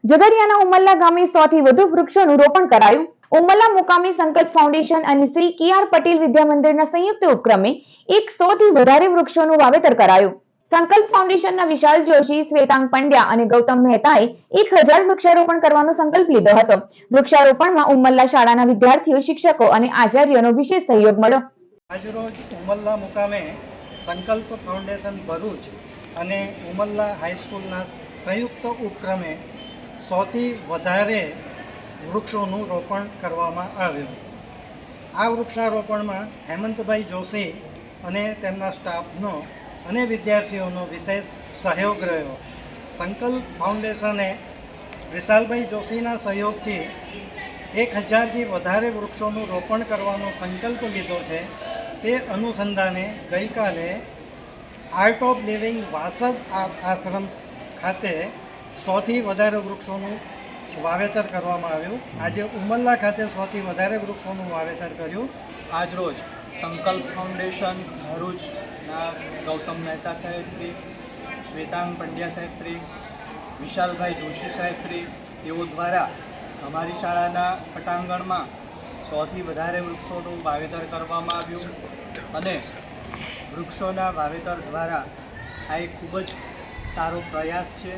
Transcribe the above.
ઝઘડિયાના ઉમલ્લા ગામે 100 થી વધુ વૃક્ષોનું રોપણ કરાયું। ઉમલ્લા મુકામી સંકલ્પ ફાઉન્ડેશન અને શ્રી કે.આર. પટેલ વિદ્યા મંદિરના સંયુક્ત ઉપક્રમે 100 થી વધારે વૃક્ષોનું વાવેતર કરાયું। સંકલ્પ ફાઉન્ડેશનના વિશાલ જોશી, શ્વેતાંગ પંડ્યા અને ગૌતમ મહેતાએ 1000 વૃક્ષારોપણ કરવાનો સંકલ્પ લીધો હતો। વૃક્ષારોપણમાં ઉમલ્લા શાળાના વિદ્યાર્થીઓ, શિક્ષકો અને આચાર્યોનો વિશેષ સહયોગ મળ્યો। આજરોજ ઉમલ્લા મુકામે સંકલ્પ ફાઉન્ડેશન ભરૂચ અને ઉમલ્લા હાઈસ્કૂલના સંયુક્ત ઉપક્રમે 100 થી વધારે વૃક્ષોનું રોપણ કરવામાં આવ્યું। આ વૃક્ષારોપણમાં હેમંતભાઈ જોશી અને તેમના સ્ટાફનો અને વિદ્યાર્થીઓનો વિશેષ સહયોગ રહ્યો। સંકલ્પ ફાઉન્ડેશને વિશાલભાઈ જોશીના સહયોગથી 1000 થી વધારે વૃક્ષોનું રોપણ કરવાનો સંકલ્પ લીધો છે। તે અનુસંધાને ગઈકાલે આર્ટ ઓફ લિવિંગ વાસદ આશ્રમ ખાતે 100 થી વધારે વૃક્ષોનું વાવેતર કરવામાં આવ્યું। આજે ઉમલ્લા ખાતે 100 થી વધારે વૃક્ષોનું વાવેતર કર્યું। આજરોજ સંકલ્પ ફાઉન્ડેશન ભરૂચના ગૌતમ મહેતા સાહેબ શ્રી, શ્વેતાંગ પંડ્યા સાહેબ શ્રી, વિશાલભાઈ જોશી સાહેબ શ્રી તેઓ દ્વારા અમારી શાળાના પટાંગણમાં 100 થી વધારે વૃક્ષોનું વાવેતર કરવામાં આવ્યું અને વૃક્ષોના વાવેતર દ્વારા આ એક ખૂબ જ સારો પ્રયાસ છે।